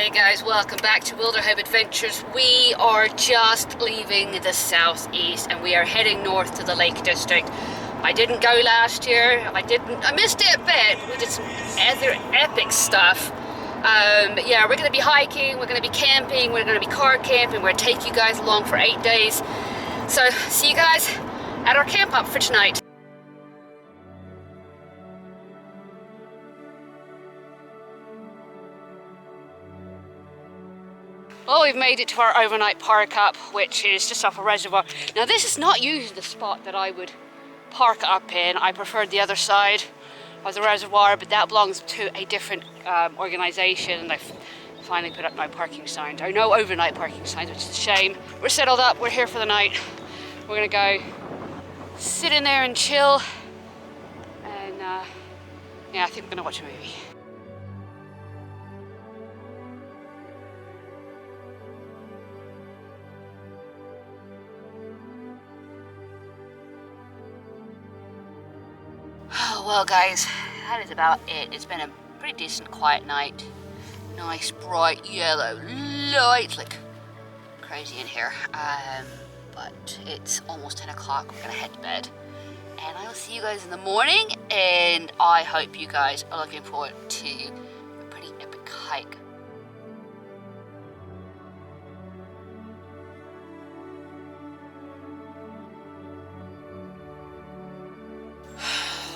Hey guys, welcome back to Wilderhome Adventures. We are just leaving the southeast and we are heading north to the Lake District. I didn't go last year. I missed it a bit. We did some other epic stuff. But yeah, we're going to be hiking, we're going to be camping, we're going to be car camping. We're going to take you guys along for 8 days. So see you guys at our camp up for tonight. Well, we've made it to our overnight park up, which is just off a reservoir. Now this is not usually the spot that I would park up in. I preferred the other side of the reservoir, but that belongs to a different organisation, and they've finally put up no parking signs, or no overnight parking signs, which is a shame. We're settled up, we're here for the night. We're gonna go sit in there and chill, and yeah, I think we're gonna watch a movie. Well guys, that is about it. It's been a pretty decent quiet night. Nice bright yellow light, like crazy in here. But it's almost 10 o'clock, we're gonna head to bed. And I will see you guys in the morning, and I hope you guys are looking forward to a pretty epic hike.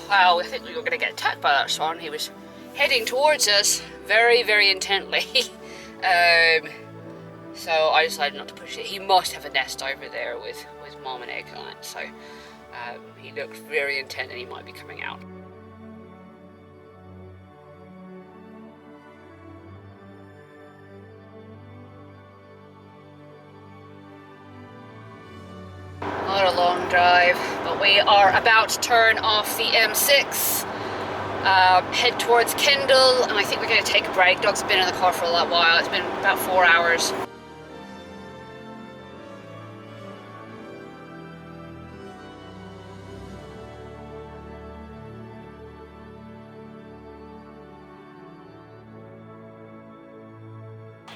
Wow, I think we were going to get attacked by that swan. He was heading towards us very, very intently. So I decided not to push it. He must have a nest over there with mom and egg on it. So he looked very intent and he might be coming out. Not a long drive, but we are about to turn off the M6, head towards Kendal, and I think we're going to take a break. Doug's been in the car for a little while. It's been about 4 hours.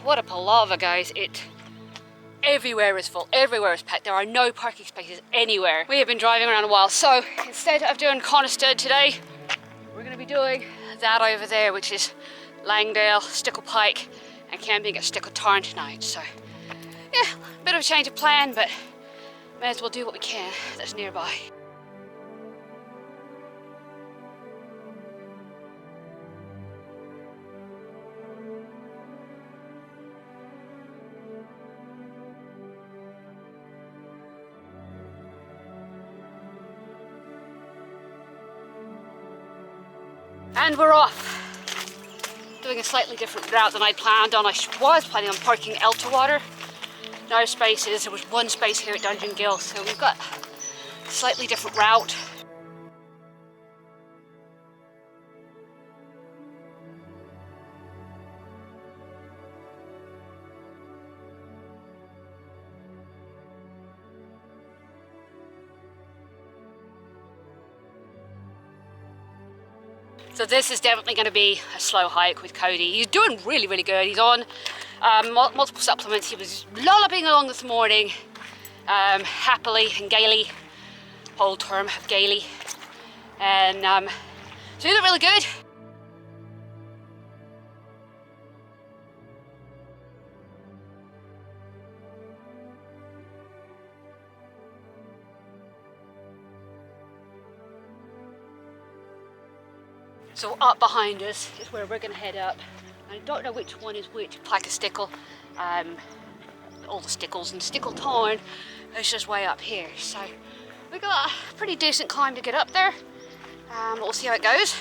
What a palaver, guys. Everywhere is full, everywhere is packed. There are no parking spaces anywhere. We have been driving around a while, so instead of doing Coniston today, we're going to be doing that over there, which is Langdale, Stickle Pike, and camping at Stickle Tarn tonight. So yeah, a bit of a change of plan, but may as well do what we can that's nearby. And we're off. Doing a slightly different route than I planned on. I was planning on parking Elterwater. No spaces. There was one space here at Dungeon Gill, so we've got a slightly different route. So this is definitely going to be a slow hike with Cody. He's doing really, really good. He's on multiple supplements. He was lolloping along this morning, happily and gaily, whole term of gaily. And so he looked really good. So up behind us is where we're going to head up. I don't know which one is which. Like a Stickle, all the Stickles, and Stickle Tarn is just way up here. So we've got a pretty decent climb to get up there. We'll see how it goes.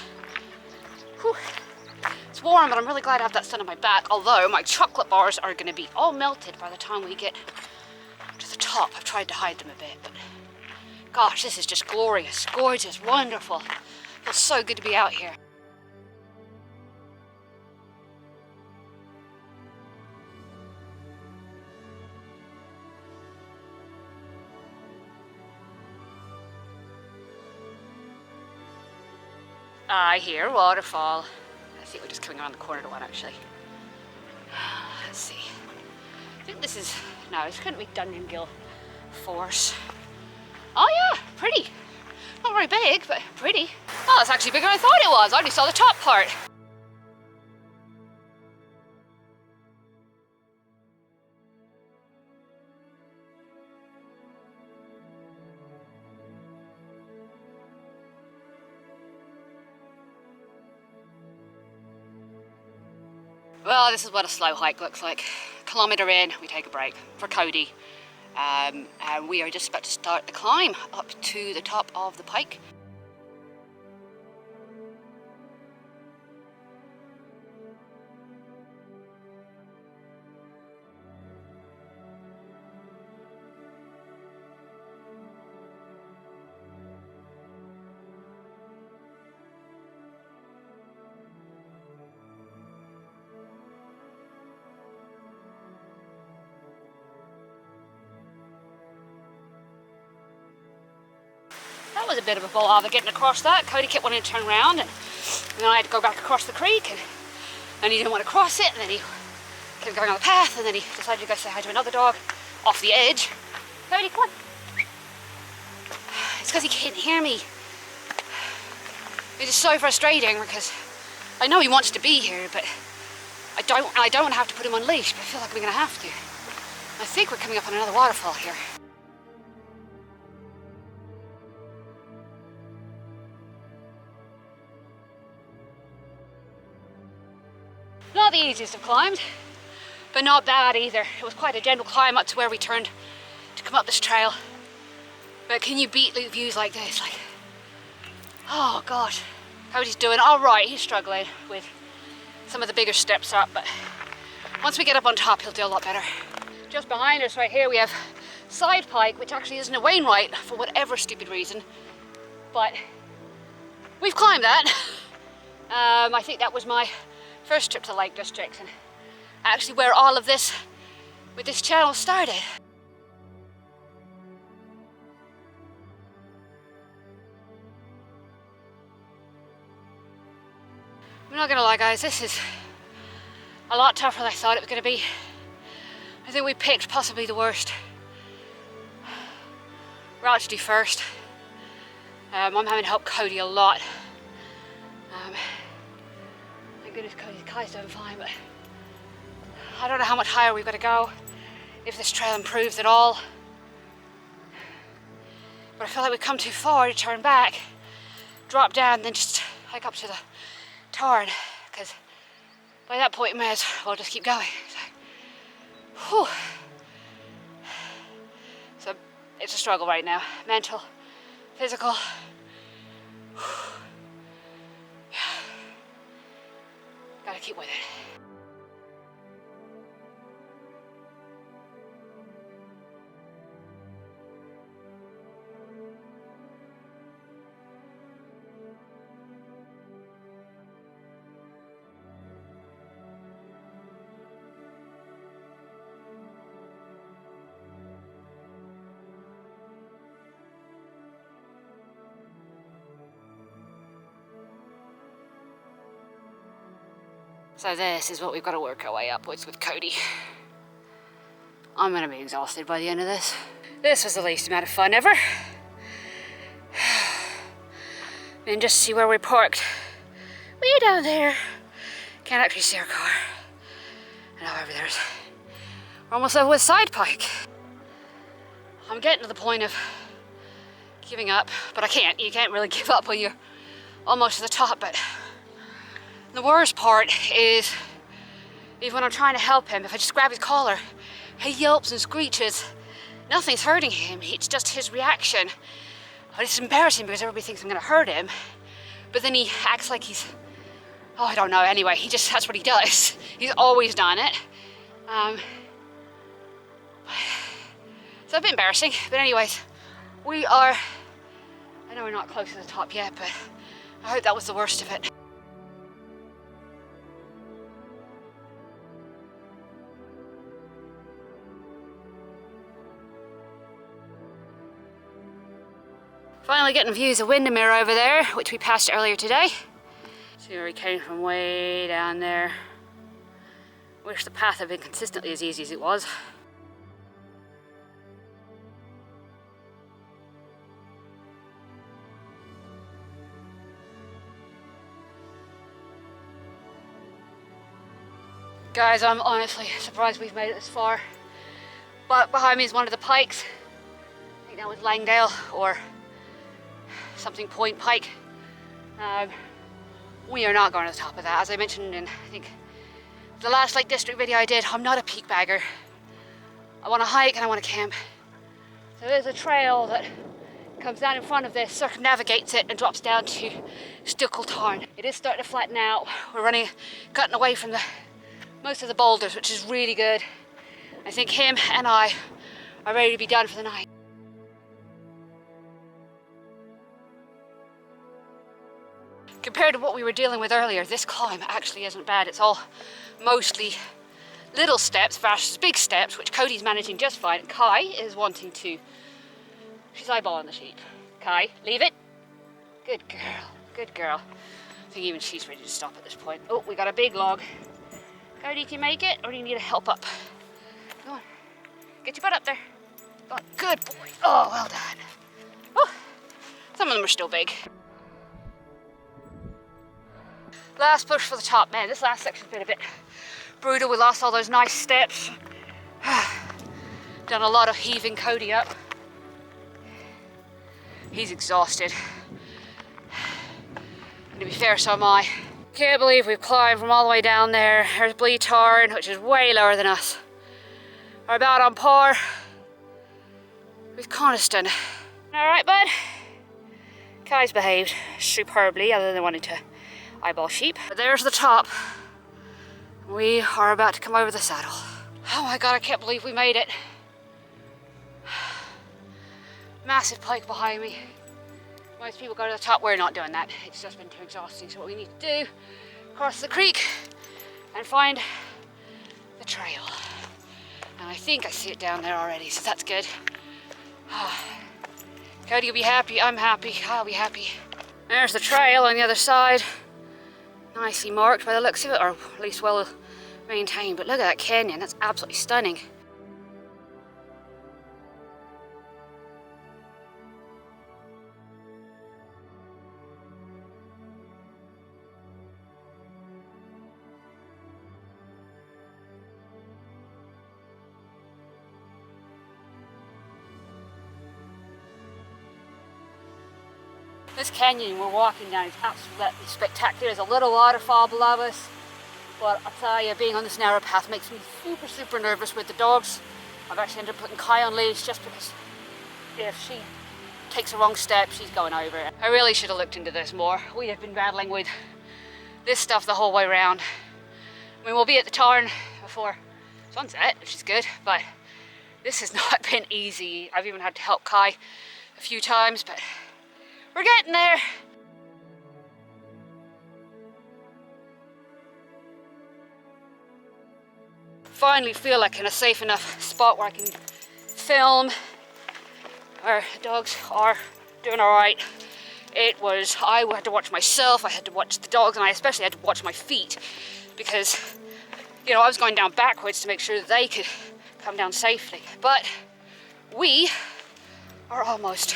Whew. It's warm, but I'm really glad I have that sun on my back, although my chocolate bars are going to be all melted by the time we get to the top. I've tried to hide them a bit, but gosh, this is just glorious, gorgeous, wonderful. It feels so good to be out here. I hear waterfall. I think we're just coming around the corner to one actually. Let's see. I think this is, no, this couldn't be Dungeon Gill Force. Oh yeah, pretty. Not very big, but pretty. Oh, it's actually bigger than I thought it was. I only saw the top part. Well, this is what a slow hike looks like. Kilometre in, we take a break for Cody. And we are just about to start the climb up to the top of the pike. That was a bit of a bother getting across that. Cody kept wanting to turn around, and then I had to go back across the creek, and he didn't want to cross it, and then he kept going on the path, and then he decided to go say hi to another dog off the edge. Cody, come on. It's because he can't hear me. It is so frustrating because I know he wants to be here, but I don't want to have to put him on leash, but I feel like I'm going to have to. I think we're coming up on another waterfall here. Not the easiest of climbs, but not bad either. It was quite a gentle climb up to where we turned to come up this trail. But can you beat views like this? Like, oh gosh. Cody's doing all right. He's struggling with some of the bigger steps up, but once we get up on top, he'll do a lot better. Just behind us right here, we have Side Pike, which actually isn't a Wainwright for whatever stupid reason, but we've climbed that. I think that was my first trip to Lake District, and actually where all of this with this channel started. I'm not gonna lie guys, this is a lot tougher than I thought it was gonna be. I think we picked possibly the worst route to do first. I'm having to help Cody a lot. Thank goodness Kai's doing fine, but I don't know how much higher we've got to go, if this trail improves at all. But I feel like we've come too far to turn back, drop down, then just hike up to the Tarn, because by that point we may as well just keep going. So, so it's a struggle right now, mental, physical. Gotta keep with it. So this is what we've got to work our way upwards with Cody. I'm going to be exhausted by the end of this. This was the least amount of fun ever. And just see where we parked. Way down there. Can't actually see our car. And however there's... We're almost over with Side Pike. I'm getting to the point of giving up, but I can't. You can't really give up when you're almost to the top, but... The worst part is, even when I'm trying to help him, if I just grab his collar, he yelps and screeches. Nothing's hurting him, it's just his reaction. But it's embarrassing because everybody thinks I'm gonna hurt him. But then he acts like he's, oh, I don't know, anyway, that's what he does. He's always done it. So a bit embarrassing, but anyways, we are, I know we're not close to the top yet, but I hope that was the worst of it. Finally getting views of Windermere over there, which we passed earlier today. See where we came from way down there. Wish the path had been consistently as easy as it was. Guys, I'm honestly surprised we've made it this far. But behind me is one of the pikes. I think that was Langdale or something Point Pike. We are not going to the top of that. As I mentioned in, I think, the last Lake District video I did, I'm not a peak bagger. I want to hike and I want to camp. So there's a trail that comes down in front of this, circumnavigates it and drops down to Stickle Tarn. It is starting to flatten out. We're cutting away from most of the boulders, which is really good. I think him and I are ready to be done for the night. Compared to what we were dealing with earlier, this climb actually isn't bad. It's all mostly little steps versus big steps, which Cody's managing just fine. And Kai is wanting to... She's eyeballing the sheep. Kai, leave it. Good girl, good girl. I think even she's ready to stop at this point. Oh, we got a big log. Cody, can you make it, or do you need a help up? Go on, get your butt up there. Go on, good boy. Oh, well done. Oh, some of them are still big. Last push for the top. Man, this last section's been a bit brutal. We lost all those nice steps. Done a lot of heaving Cody up. He's exhausted. And to be fair, so am I. Can't believe we've climbed from all the way down there. There's Tarn, which is way lower than us. We're about on par with Coniston. All right, bud? Kai's behaved superbly, other than wanting to eyeball sheep. But there's the top. We are about to come over the saddle. Oh my God, I can't believe we made it. Massive pike behind me. Most people go to the top. We're not doing that. It's just been too exhausting. So what we need to do, cross the creek and find the trail. And I think I see it down there already, so that's good. Cody will be happy. I'm happy. I'll be happy. There's the trail on the other side. Nicely marked by the looks of it, or at least well maintained. But look at that canyon. That's absolutely stunning. This canyon we're walking down is absolutely spectacular. There's a little waterfall below us, but I'll tell you, being on this narrow path makes me super nervous with the dogs. I've actually ended up putting Kai on leash just because if she takes a wrong step, she's going over it. I really should have looked into this more. We have been battling with this stuff the whole way around. I mean, we'll be at the Tarn before sunset, which is good, but this has not been easy. I've even had to help Kai a few times, but we're getting there. Finally feel like in a safe enough spot where I can film. Our dogs are doing all right. I had to watch myself, I had to watch the dogs, and I especially had to watch my feet because, you know, I was going down backwards to make sure that they could come down safely. But we are almost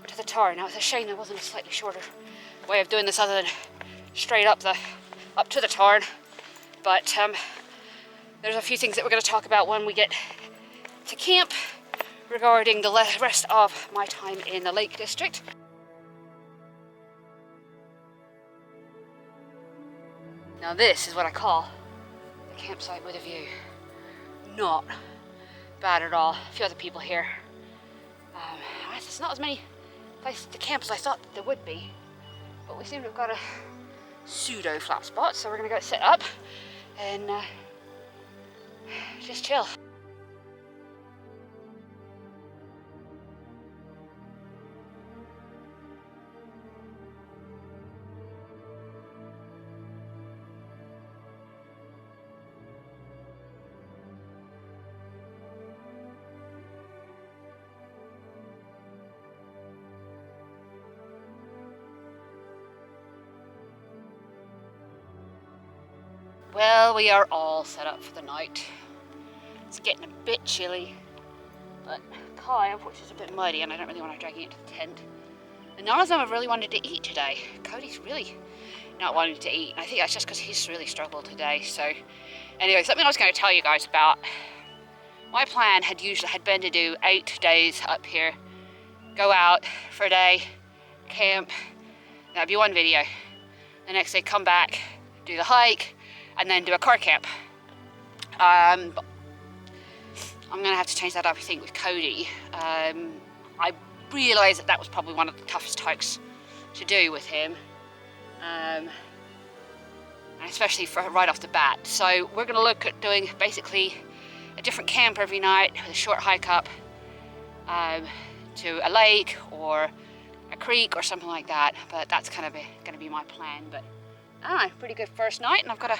to the Tarn. Now it's a shame there wasn't a slightly shorter way of doing this other than straight up to the Tarn. But there's a few things that we're going to talk about when we get to camp regarding the rest of my time in the Lake District. Now this is what I call the campsite with a view. Not bad at all. A few other people here. It's not as many places to camp as I thought there would be, but we seem to have got a pseudo flat spot, so we're gonna go sit up and just chill. Well, we are all set up for the night. It's getting a bit chilly, but Kai, unfortunately, is a bit muddy, and I don't really want to drag it into the tent. And none of them have really wanted to eat today. Cody's really not wanting to eat. I think that's just because he's really struggled today. So, anyway, something I was going to tell you guys about. My plan had been to do 8 days up here, go out for a day, camp. That'd be one video. The next day, come back, do the hike, and then do a car camp. I'm gonna have to change that up, I think, with Cody. I realised that was probably one of the toughest hikes to do with him, and especially for right off the bat. So we're gonna look at doing basically a different camp every night with a short hike up to a lake or a creek or something like that. But that's kind of gonna be my plan. But I don't know, pretty good first night, and I've got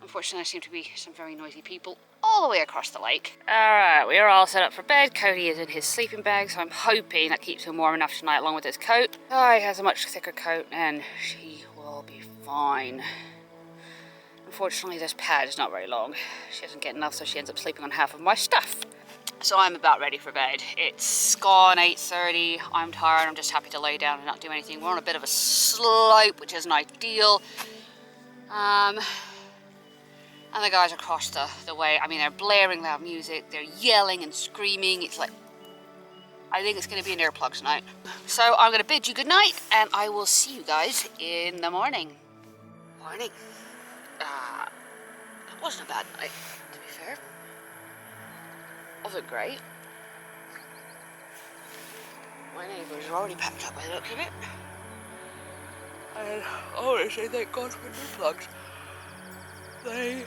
unfortunately, there seem to be some very noisy people all the way across the lake. Alright, we are all set up for bed. Cody is in his sleeping bag, so I'm hoping that keeps him warm enough tonight along with his coat. Kai has a much thicker coat, and she will be fine. Unfortunately, this pad is not very long. She doesn't get enough, so she ends up sleeping on half of my stuff. So I'm about ready for bed. It's gone 8:30. I'm tired. I'm just happy to lay down and not do anything. We're on a bit of a slope, which isn't ideal. And the guys across the way, I mean, they're blaring loud music. They're yelling and screaming. It's like, I think it's going to be an earplugs night. So I'm going to bid you good night, and I will see you guys in the morning. Morning. That wasn't a bad night, to be fair. Wasn't great. My neighbours are already packed up by the look of it. And I want to say thank God for earplugs. They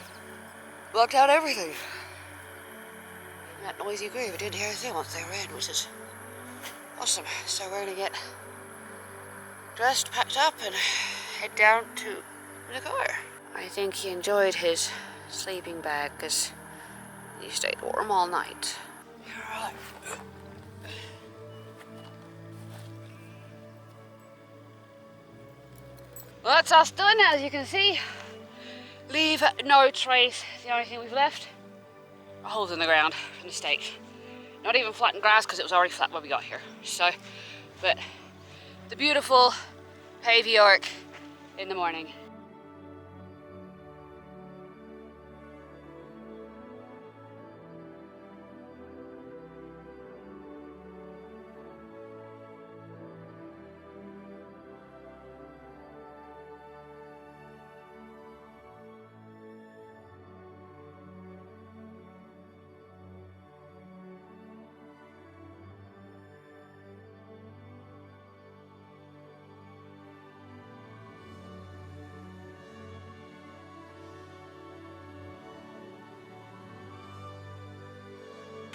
blocked out everything. In that noisy grave, I didn't hear a thing once they were in, which is awesome. So we're going to get dressed, packed up, and head down to the car. I think he enjoyed his sleeping bag because he stayed warm all night. You're right. Well, that's us done, as you can see. Leave no trace. The only thing we've left are holes in the ground from the stake. Not even flattened grass because it was already flat when we got here. So, but the beautiful Pavey York in the morning.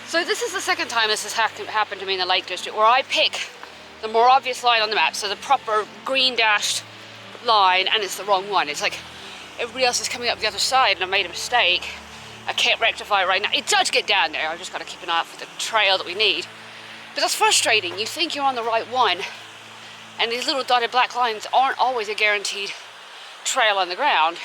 So this is the second time this has happened to me in the Lake District, where I pick the more obvious line on the map, so the proper green dashed line, and it's the wrong one. It's like everybody else is coming up the other side and I made a mistake. I can't rectify it right now. It does get down there. I've just got to keep an eye out for the trail that we need. But that's frustrating. You think you're on the right one, and these little dotted black lines aren't always a guaranteed trail on the ground.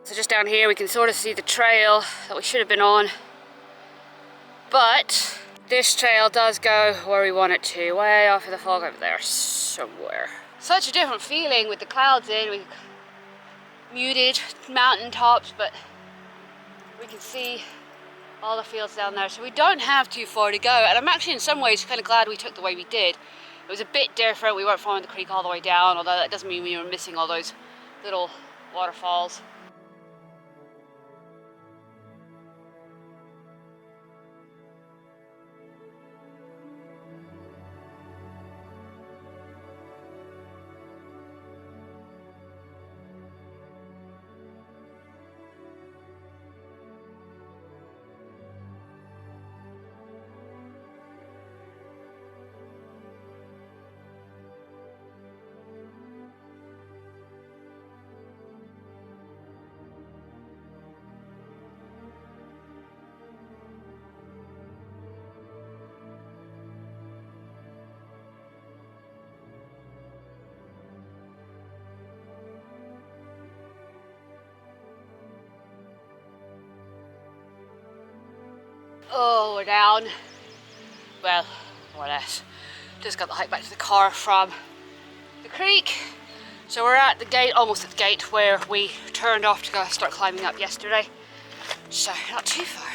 So just down here we can sort of see the trail that we should have been on. But this trail does go where we want it to, way off in the fog over there somewhere. Such a different feeling with the clouds in, with muted mountain tops, but we can see all the fields down there. So we don't have too far to go, and I'm actually in some ways kind of glad we took the way we did. It was a bit different. We weren't following the creek all the way down, although that doesn't mean we were missing all those little waterfalls. Oh, we're down. Well, more or less. Just got the hike back to the car from the creek. So we're at the gate, almost at the gate where we turned off to go start climbing up yesterday. So not too far.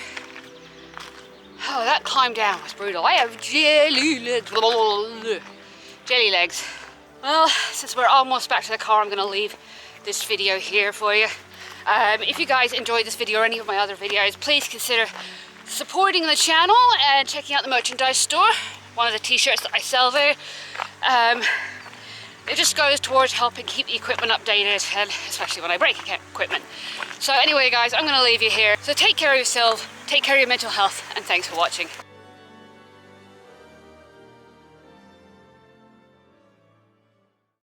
Oh, that climb down was brutal. I have jelly legs. Jelly legs. Well, since we're almost back to the car, I'm going to leave this video here for you. If you guys enjoyed this video or any of my other videos, please consider supporting the channel and checking out the merchandise store. One of the t-shirts that I sell there. It just goes towards helping keep the equipment updated, and especially when I break equipment. So anyway guys, I'm going to leave you here. So take care of yourself, take care of your mental health, and thanks for watching.